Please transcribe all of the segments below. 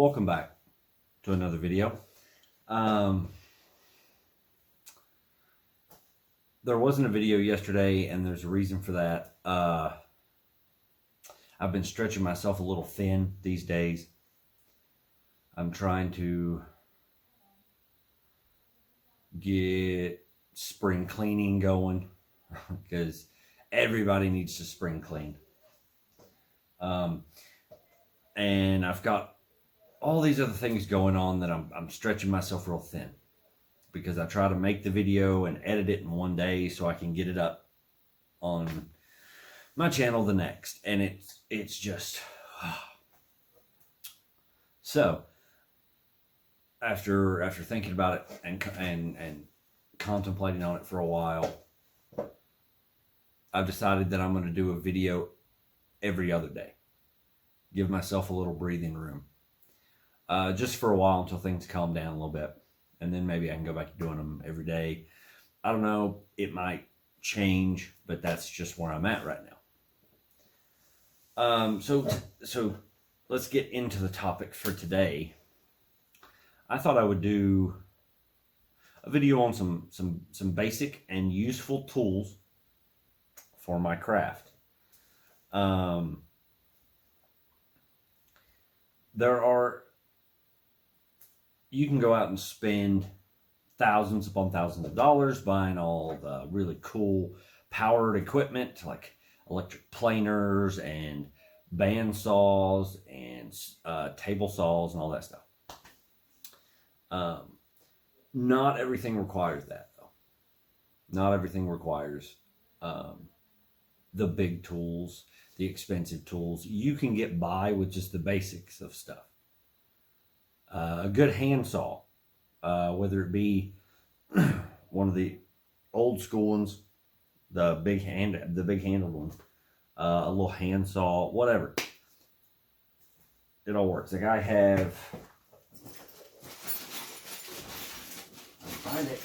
Welcome back to another video. There wasn't a video yesterday, and there's a reason for that. I've been stretching myself a little thin these days. I'm trying to get spring cleaning going because everybody needs to spring clean. And I've got all these other things going on that I'm stretching myself real thin because I try to make the video and edit it in one day so I can get it up on my channel the next. And it's just so after thinking about it and contemplating on it for a while, I've decided that I'm going to do a video every other day. Give myself a little breathing room. Just for a while until things calm down a little bit. And then maybe I can go back to doing them every day. I don't know. It might change, but that's just where I'm at right now. So let's get into the topic for today. I thought I would do a video on some basic and useful tools for my craft. You can go out and spend thousands upon thousands of dollars buying all the really cool powered equipment like electric planers and band saws and table saws and all that stuff. Not everything requires that, though. Not everything requires the big tools, the expensive tools. You can get by with just the basics of stuff. A good handsaw, whether it be one of the old school ones, the big handled one, a little handsaw, whatever. It all works. Like I have, find it.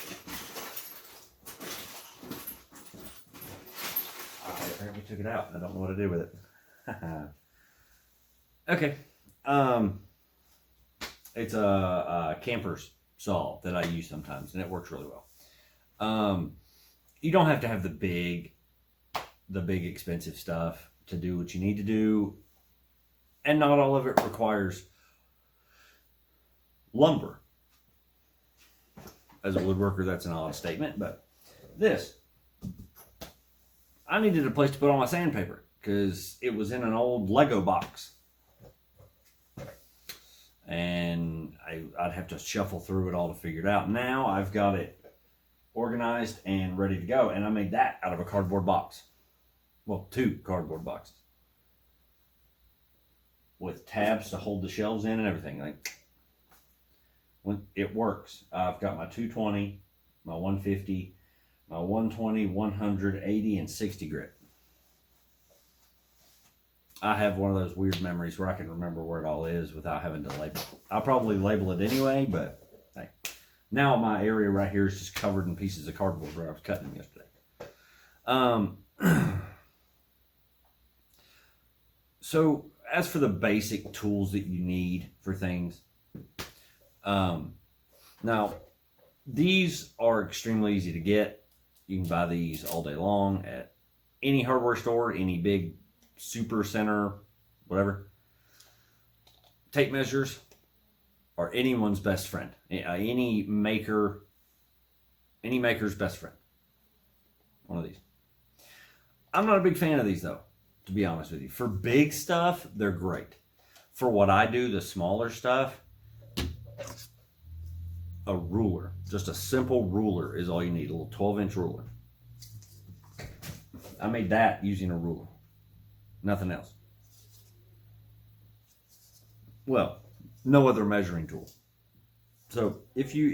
I apparently took it out. I don't know what to do with it. Okay. It's a camper's saw that I use sometimes, and it works really well. You don't have to have the big expensive stuff to do what you need to do, and not all of it requires lumber. As a woodworker, that's an odd statement, but I needed a place to put all my sandpaper because it was in an old Lego box. And I'd have to shuffle through it all to figure it out. Now I've got it organized and ready to go. And I made that out of a cardboard box. Well, 2 cardboard boxes. With tabs to hold the shelves in and everything. Like, when it works. I've got my 220, my 150, my 120, 100, 80, and 60 grit. I have one of those weird memories where I can remember where it all is without having to label it. I'll probably label it anyway, but hey. Now my area right here is just covered in pieces of cardboard where I was cutting them yesterday. So as for the basic tools that you need for things, now these are extremely easy to get. You can buy these all day long at any hardware store, any big super center, whatever. Tape measures are anyone's best friend. Any maker's best friend. One of these. I'm not a big fan of these though, to be honest with you. For big stuff, they're great. For what I do, the smaller stuff, a ruler. Just a simple ruler is all you need. A little 12-inch ruler. I made that using a ruler. Nothing else. Well, no other measuring tool. So if you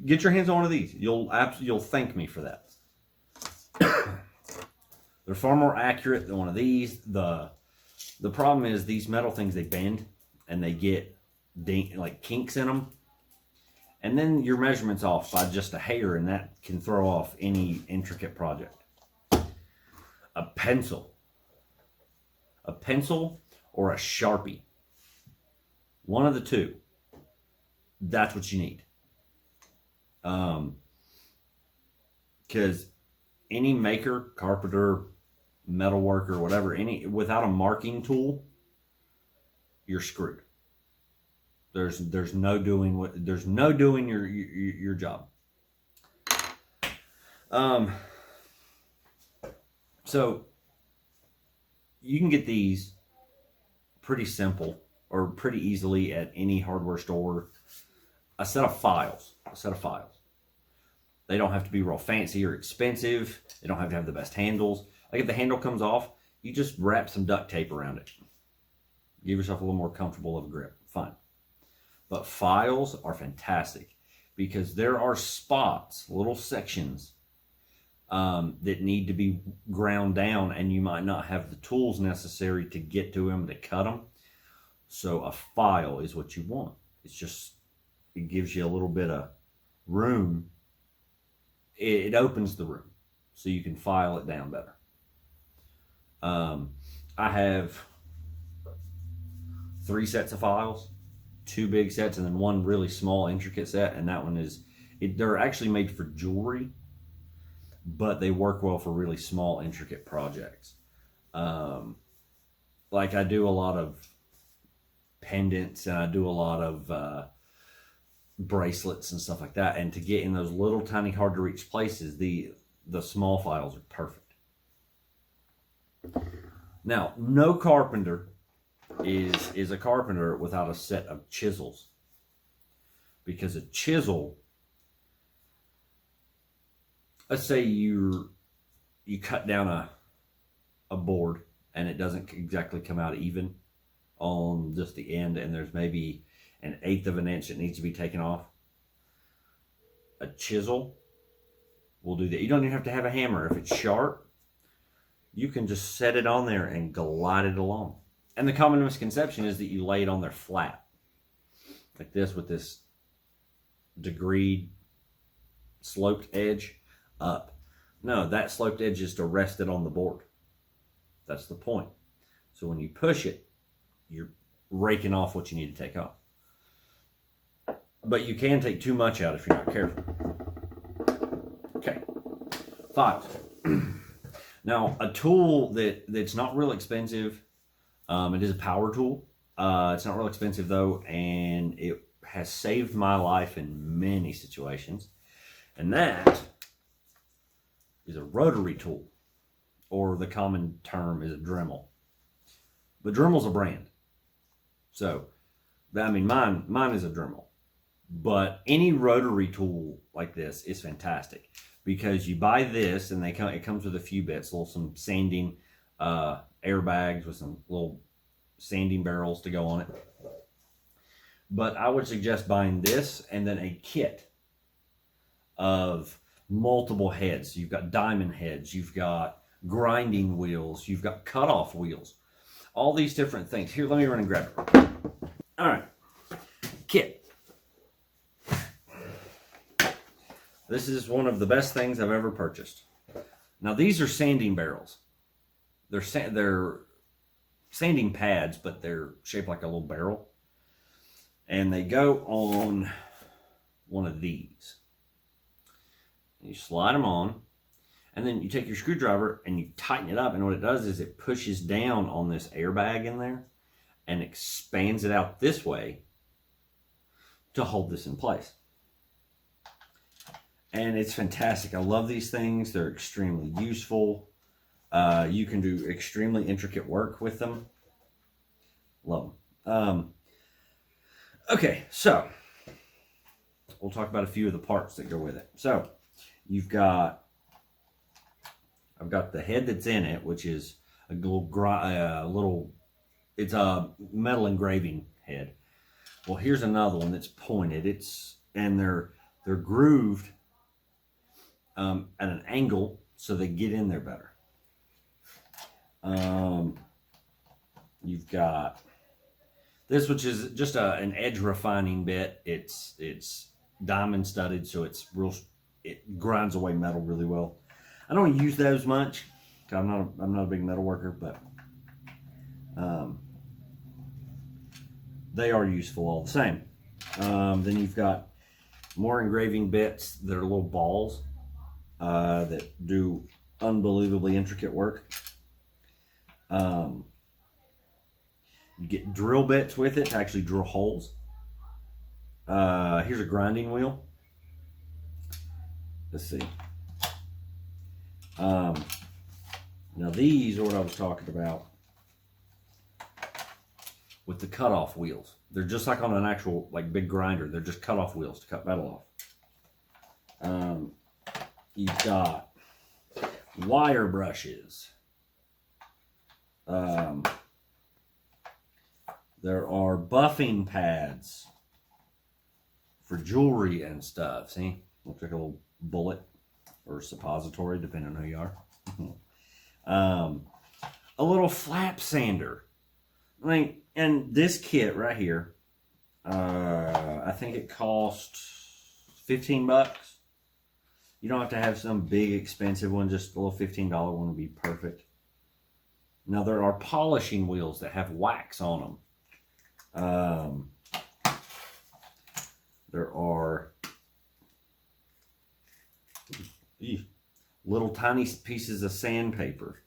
get your hands on one of these, you'll thank me for that. They're far more accurate than one of these. The problem is these metal things, they bend and they get like kinks in them, and then your measurement's off by just a hair, and that can throw off any intricate project. A pencil or a Sharpie One of the two. That's what you need. Because any maker, carpenter, metal worker, whatever, without a marking tool, you're screwed. There's no doing your job. So you can get these pretty simple or pretty easily at any hardware store. A set of files. They don't have to be real fancy or expensive. They don't have to have the best handles. Like if the handle comes off, you just wrap some duct tape around it. Give yourself a little more comfortable of a grip. Fine. But files are fantastic because there are spots, little sections that need to be ground down, and you might not have the tools necessary to get to them to cut them. So a file is what you want. It gives you a little bit of room. It opens the room so you can file it down better. I have 3 sets of files, 2 big sets, and then 1 really small intricate set. And that one they're actually made for jewelry, but they work well for really small intricate projects. Like I do a lot of pendants and I do a lot of bracelets and stuff like that, and to get in those little tiny hard to reach places, the small files are perfect. Now, no carpenter is a carpenter without a set of chisels, because a chisel, let's say you cut down a board and it doesn't exactly come out even on just the end, and there's maybe 1/8 of an inch that needs to be taken off. A chisel will do that. You don't even have to have a hammer. If it's sharp, you can just set it on there and glide it along. And the common misconception is that you lay it on there flat, like this, with this degreed sloped edge up. No, that sloped edge is to rest it on the board. That's the point. So when you push it, you're raking off what you need to take off. But you can take too much out if you're not careful. Okay, files. Now, a tool that's not real expensive, it is a power tool. It's not real expensive though, and it has saved my life in many situations. And that is a rotary tool, or the common term is a Dremel. But Dremel's a brand. So, I mean, mine is a Dremel. But any rotary tool like this is fantastic, because you buy this and it comes with a few bits, some sanding airbags with some little sanding barrels to go on it. But I would suggest buying this and then a kit of multiple heads. You've got diamond heads, you've got grinding wheels, you've got cutoff wheels, all these different things. Here, let me run and grab it. All right, kit. This is one of the best things I've ever purchased. Now, these are sanding barrels. They're sanding pads, but they're shaped like a little barrel. And they go on one of these. You slide them on, and then you take your screwdriver and you tighten it up. And what it does is it pushes down on this airbag in there and expands it out this way to hold this in place. And it's fantastic. I love these things. They're extremely useful. You can do extremely intricate work with them. Love them. Okay, so we'll talk about a few of the parts that go with it. So I've got the head that's in it, which is a little, it's a metal engraving head. Well, here's another one that's pointed. And they're grooved at an angle so they get in there better. You've got this, which is just an edge refining bit. It's diamond studded, so it grinds away metal really well. I don't use those much. I'm not a big metal worker, but they are useful all the same. Then you've got more engraving bits that are little balls that do unbelievably intricate work. You get drill bits with it to actually drill holes. Here's a grinding wheel. Let's see. Now these are what I was talking about with the cutoff wheels. They're just like on an actual big grinder. They're just cutoff wheels to cut metal off. You've got wire brushes. There are buffing pads for jewelry and stuff. See? Looks like a little bullet or suppository, depending on who you are. A little flap sander. And this kit right here, I think it cost $15. You don't have to have some big expensive one, just a little $15 one would be perfect. Now there are polishing wheels that have wax on them. There are little tiny pieces of sandpaper.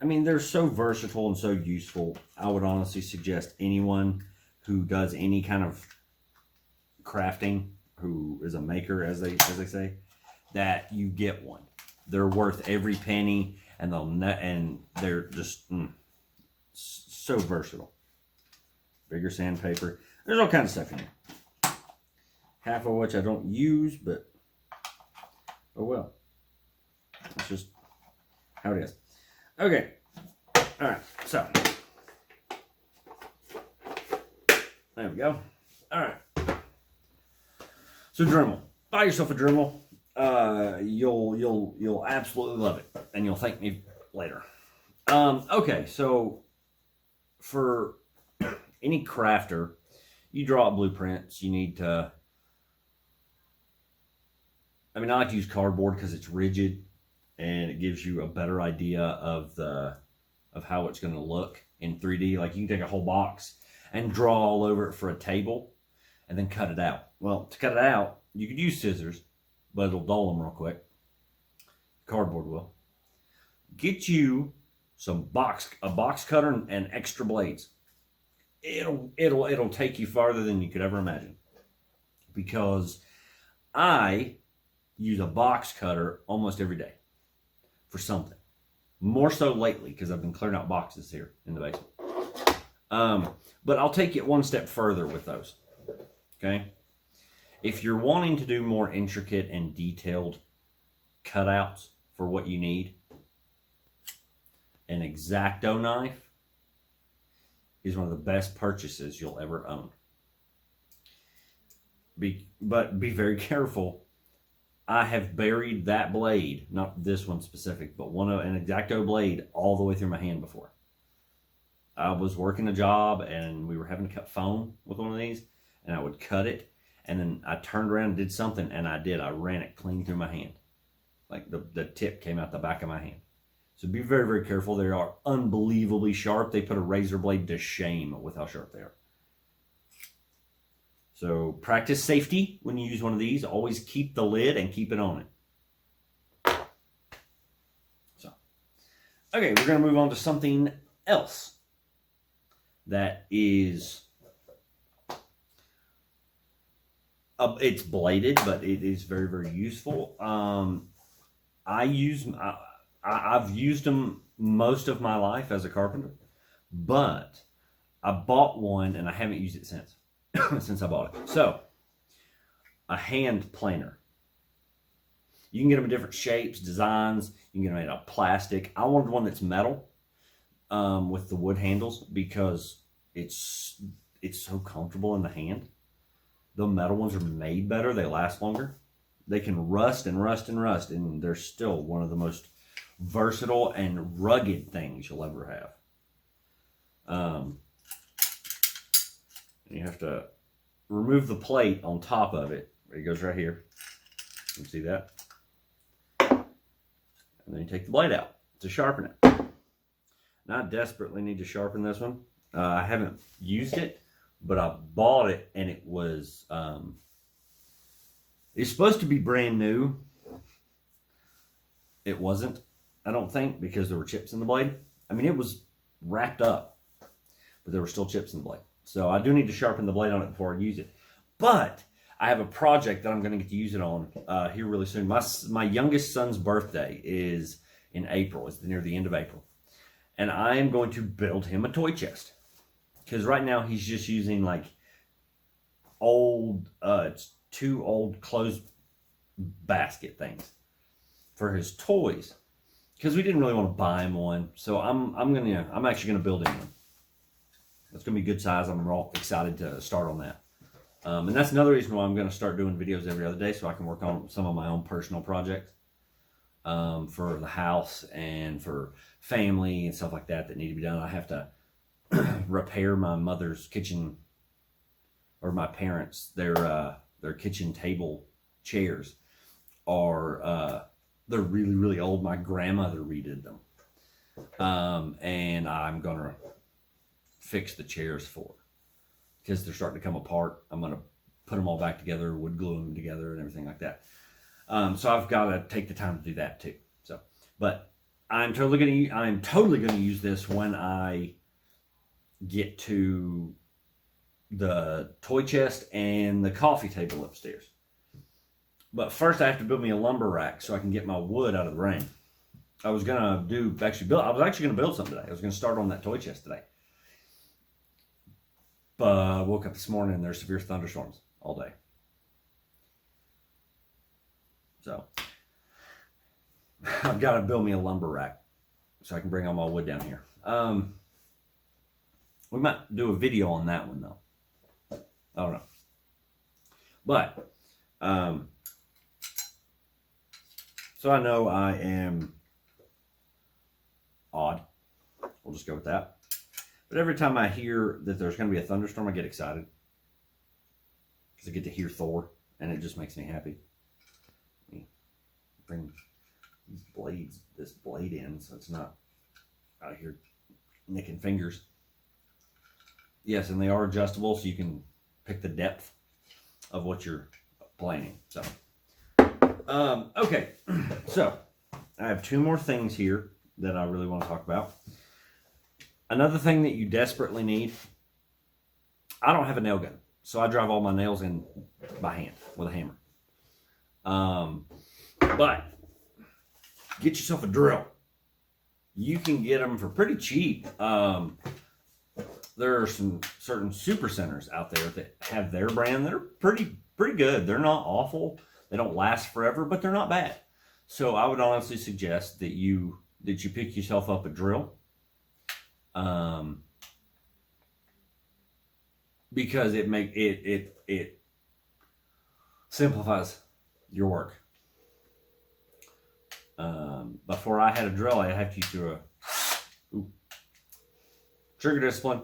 I mean, they're so versatile and so useful. I would honestly suggest anyone who does any kind of crafting, who is a maker, as they say, that you get one. They're worth every penny, and they're just so versatile. Bigger sandpaper. There's all kinds of stuff in here. Half of which I don't use, but oh well. It's just how it is. Okay. All right. So there we go. All right. So Dremel. Buy yourself a Dremel. You'll absolutely love it, and you'll thank me later. Okay. So for any crafter, you draw blueprints. You need to. I mean, I like to use cardboard because it's rigid and it gives you a better idea of how it's going to look in 3D. Like you can take a whole box and draw all over it for a table and then cut it out. Well, to cut it out, you could use scissors, but it'll dull them real quick. Cardboard will. Get you a box cutter and extra blades. It'll take you farther than you could ever imagine, because I use a box cutter almost every day for something. More so lately because I've been clearing out boxes here in the basement. But I'll take it one step further with those. Okay? If you're wanting to do more intricate and detailed cutouts for what you need, an X-Acto knife is one of the best purchases you'll ever own. But be very careful. I have buried that blade, not this one specific, but an X-Acto blade all the way through my hand before. I was working a job and we were having to cut foam with one of these, and I would cut it, and then I turned around and did something, and I ran it clean through my hand. Like the tip came out the back of my hand. So be very, very careful. They are unbelievably sharp. They put a razor blade to shame with how sharp they are. So practice safety when you use one of these. Always keep the lid and keep it on it. So, okay, we're going to move on to something else that is, it's bladed, but it is very, very useful. I've used them most of my life as a carpenter, but I bought one and I haven't used it since. Since I bought it. So, a hand planer. You can get them in different shapes, designs. You can get them made out of plastic. I wanted one that's metal with the wood handles because it's so comfortable in the hand. The metal ones are made better. They last longer. They can rust and rust and rust, and they're still one of the most versatile and rugged things you'll ever have. You have to remove the plate on top of it. It goes right here. You can see that. And then you take the blade out to sharpen it. Now I desperately need to sharpen this one. I haven't used it, but I bought it and it was it's supposed to be brand new. It wasn't, I don't think, because there were chips in the blade. I mean, it was wrapped up, but there were still chips in the blade. So I do need to sharpen the blade on it before I use it. But I have a project that I'm going to get to use it on here really soon. My youngest son's birthday is in April. It's near the end of April. And I am going to build him a toy chest. Because right now he's just using like old, it's 2 old clothes basket things for his toys. Because we didn't really want to buy him one. So I'm actually going to build him one. It's going to be good size. I'm real excited to start on that. And that's another reason why I'm going to start doing videos every other day, so I can work on some of my own personal projects for the house and for family and stuff like that need to be done. I have to repair my mother's kitchen, or my parents, their kitchen table chairs are they're really, really old. My grandmother redid them, and I'm gonna fix the chairs for, because they're starting to come apart. I'm going to put them all back together, wood glue them together and everything like that. So I've got to take the time to do that too. So, but I'm totally going to use this when I get to the toy chest and the coffee table upstairs. But first I have to build me a lumber rack so I can get my wood out of the rain. I was actually going to build something today. I was going to start on that toy chest today. But I woke up this morning and there's severe thunderstorms all day. So I've got to build me a lumber rack so I can bring all my wood down here. We might do a video on that one though. I don't know. But so I know I am odd. We'll just go with that. But every time I hear that there's going to be a thunderstorm, I get excited. Because I get to hear Thor, and it just makes me happy. Let me bring this blade in, so it's not out here nicking fingers. Yes, and they are adjustable, so you can pick the depth of what you're planing. So, okay. So, I have 2 more things here that I really want to talk about. Another thing that you desperately need, I don't have a nail gun, so I drive all my nails in by hand with a hammer. But get yourself a drill. You can get them for pretty cheap. There are some certain super centers out there that have their brand that are pretty good. They're not awful. They don't last forever, but they're not bad. So I would honestly suggest that you pick yourself up a drill. Because it simplifies your work. Before I had a drill, I had to use trigger discipline.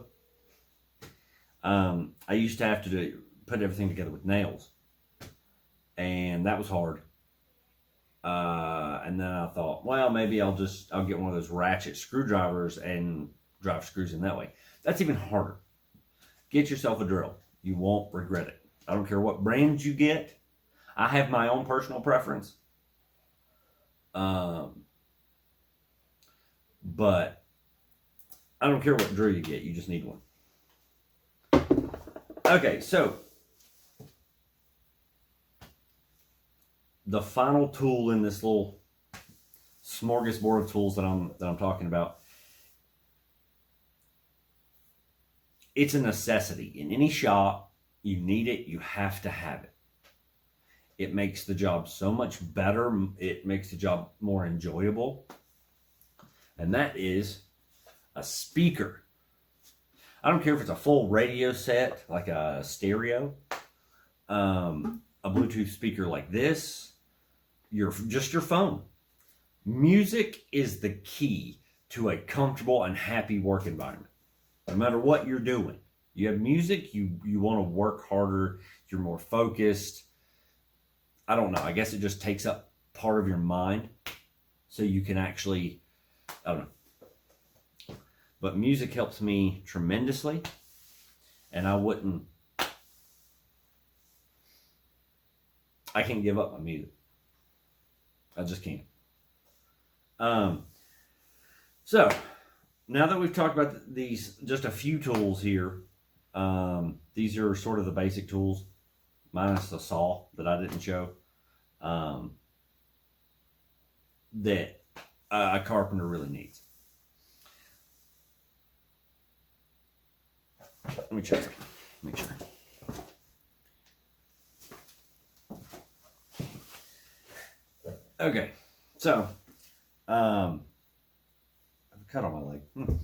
I used to have to put everything together with nails, and that was hard. And then I thought, well, maybe I'll get one of those ratchet screwdrivers and drive screws in that way. That's even harder. Get yourself a drill. You won't regret it. I don't care what brand you get. I have my own personal preference. But I don't care what drill you get. You just need one. Okay, so the final tool in this little smorgasbord of tools that I'm talking about, it's a necessity. In any shop, you need it. You have to have it. It makes the job so much better. It makes the job more enjoyable. And that is a speaker. I don't care if it's a full radio set, like a stereo, a Bluetooth speaker like this, just your phone. Music is the key to a comfortable and happy work environment. No matter what you're doing, you have music, you want to work harder, you're more focused. I don't know. I guess it just takes up part of your mind so you can actually, I don't know. But music helps me tremendously. And I can't give up my music. I just can't. So now that we've talked about these, just a few tools here, these are sort of the basic tools, minus the saw that I didn't show, that a carpenter really needs. Let me check it. Make sure. Okay, so I've cut on my leg. I'm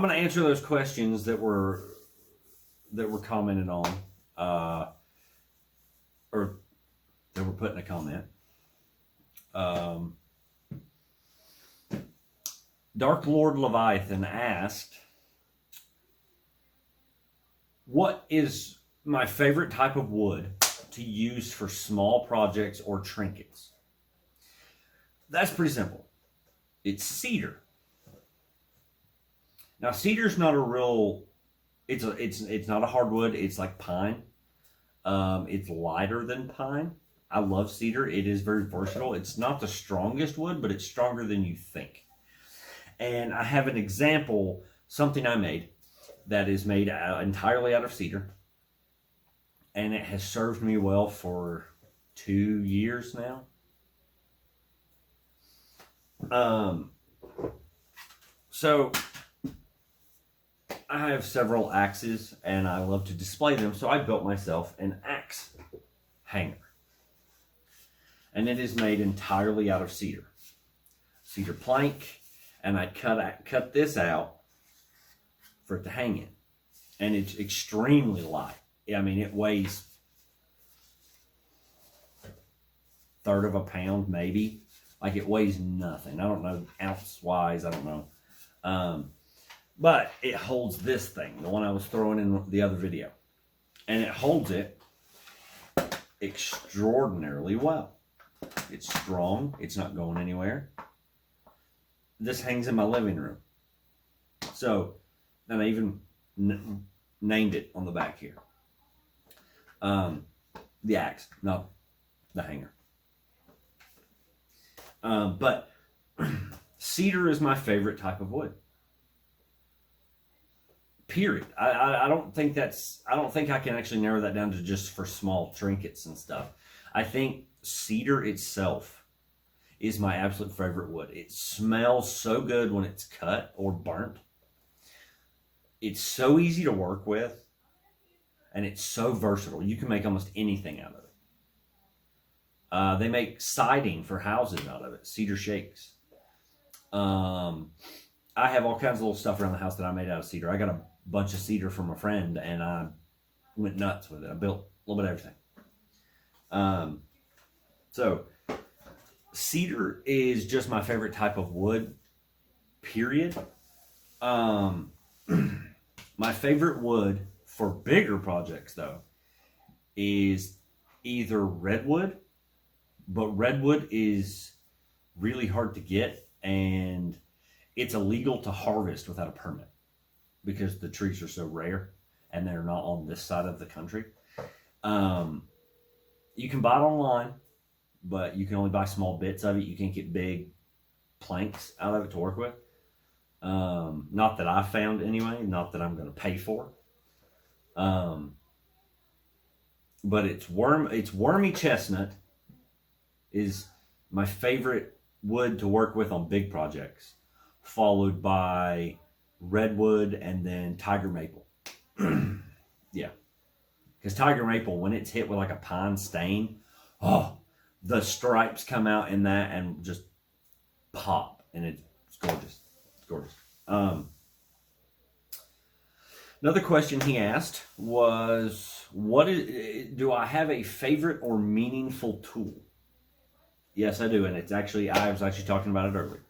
going to answer those questions that were commented on, or that were put in a comment. Dark Lord Leviathan asked, what is my favorite type of wood to use for small projects or trinkets? That's pretty simple. It's cedar. Now, cedar's not a real, it's not a hardwood. It's like pine. It's lighter than pine. I love cedar. It is very versatile. It's not the strongest wood, but it's stronger than you think. And I have an example, something I made that is made entirely out of cedar. And it has served me well for 2 years now. So I have several axes and I love to display them. So I built myself an axe hanger. And it is made entirely out of cedar plank. And I cut this out for it to hang in. And it's extremely light. I mean, it weighs a third of a pound, maybe. Like, it weighs nothing. I don't know, ounce-wise, I don't know. But it holds this thing, the one I was throwing in the other video. And it holds it extraordinarily well. It's strong. It's not going anywhere. This hangs in my living room. So, and I even named it on the back here. The axe, not the hanger. But cedar is my favorite type of wood. Period. I don't think I can actually narrow that down to just for small trinkets and stuff. I think cedar itself is my absolute favorite wood. It smells so good when it's cut or burnt. It's so easy to work with, and it's so versatile. You can make almost anything out of it. They make siding for houses out of it, cedar shakes. I have all kinds of little stuff around the house that I made out of cedar. I got a bunch of cedar from a friend, and I went nuts with it. I built a little bit of everything. So cedar is just my favorite type of wood, period. My favorite wood for bigger projects, though, is either redwood, but redwood is really hard to get, and it's illegal to harvest without a permit because the trees are so rare and they're not on this side of the country. You can buy it online, but you can only buy small bits of it. You can't get big planks out of it to work with. Not that I found anyway, not that I'm going to pay for. But it's wormy chestnut is my favorite wood to work with on big projects, followed by redwood and then tiger maple. Yeah. Because tiger maple, when it's hit with like a pine stain, the stripes come out in that and just pop, and it's gorgeous. It's gorgeous. Another question he asked was, do I have a favorite or meaningful tool? Yes, I do, and I was actually talking about it earlier.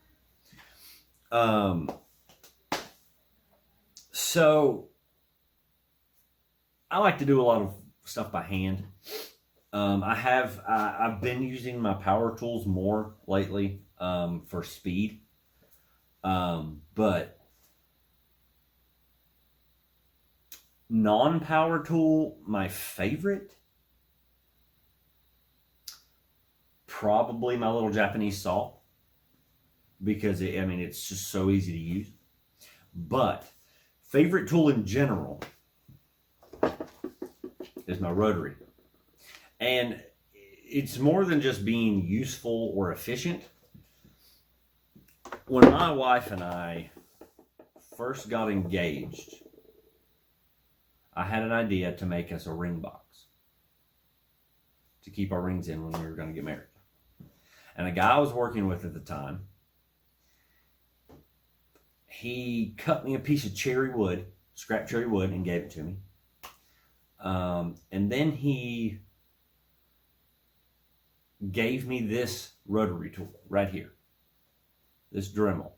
So I like to do a lot of stuff by hand. I've been using my power tools more lately for speed. But Non-power tool, my favorite, probably my little Japanese saw, because it's just so easy to use. But favorite tool in general is my rotary. And it's more than just being useful or efficient. When my wife and I first got engaged, I had an idea to make us a ring box to keep our rings in when we were going to get married. And a guy I was working with at the time, he cut me a piece of cherry wood, scrap cherry wood, and gave it to me. And then he gave me this rotary tool right here, this Dremel.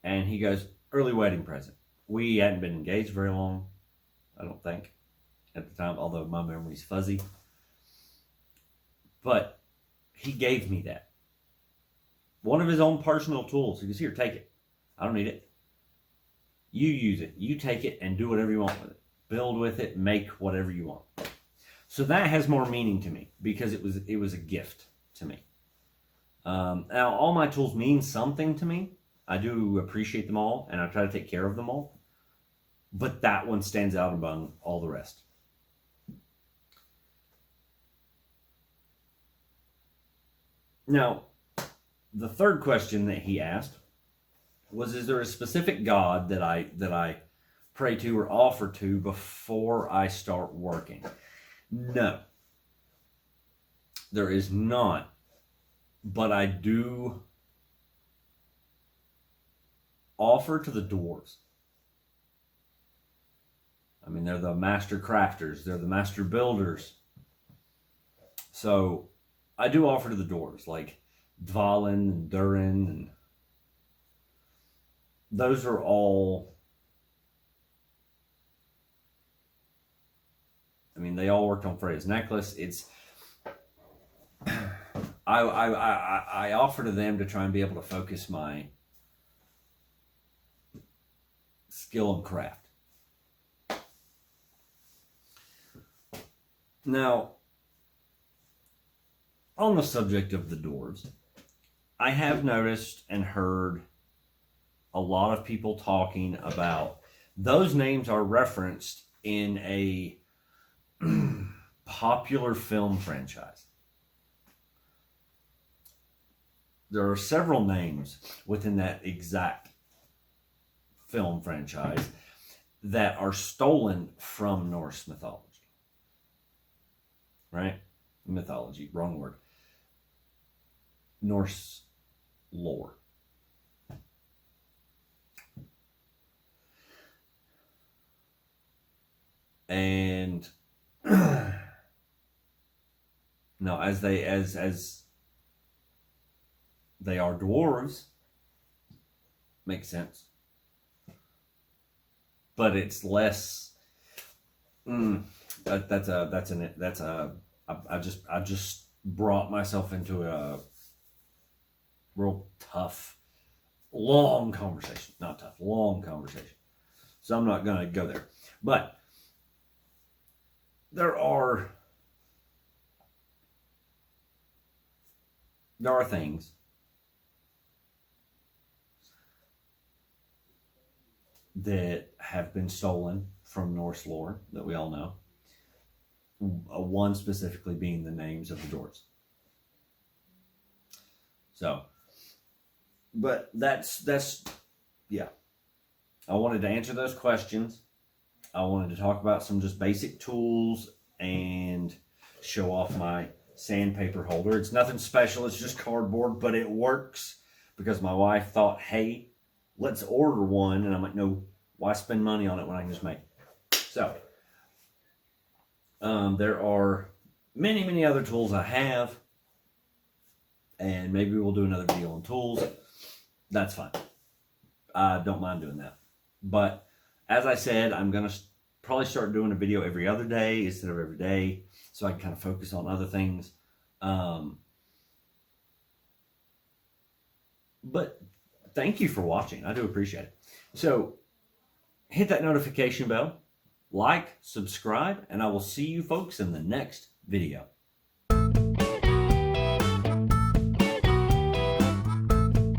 And he goes, early wedding present. We hadn't been engaged very long, I don't think, at the time, although my memory's fuzzy. But he gave me that. One of his own personal tools. He goes, here, take it. I don't need it. You use it. You take it and do whatever you want with it. Build with it, make whatever you want. So that has more meaning to me because it was a gift to me. Now, all my tools mean something to me. I do appreciate them all, and I try to take care of them all. But that one stands out among all the rest. Now, the third question that he asked was, is there a specific God that I pray to or offer to before I start working? No, there is not. But I do offer to the dwarves. I mean, they're the master crafters. They're the master builders. So I do offer to the dwarves, like Dvalin and Durin, and those are all, I mean, they all worked on Freya's necklace. I offer to them to try and be able to focus my skill and craft. Now, on the subject of the dwarves, I have noticed and heard a lot of people talking about those names are referenced in a popular film franchise. There are several names within that exact film franchise that are stolen from Norse mythology. Right? Mythology, wrong word. Norse lore. And no, as they are dwarves, makes sense. But it's less. I just brought myself into a real tough, long conversation. Not tough, long conversation. So I'm not going to go there. But there are things that have been stolen from Norse lore that we all know. One specifically being the names of the dwarves. So, but that's yeah. I wanted to answer those questions. I wanted to talk about some just basic tools and show off my sandpaper holder. It's nothing special. It's just cardboard, but it works because my wife thought, hey, let's order one. And I'm like, no, why spend money on it when I can just make it? So, there are many, many other tools I have. And maybe we'll do another video on tools. That's fine. I don't mind doing that. But as I said, I'm going to probably start doing a video every other day instead of every day, so I can kind of focus on other things. But thank you for watching. I do appreciate it. So hit that notification bell, like, subscribe, and I will see you folks in the next video.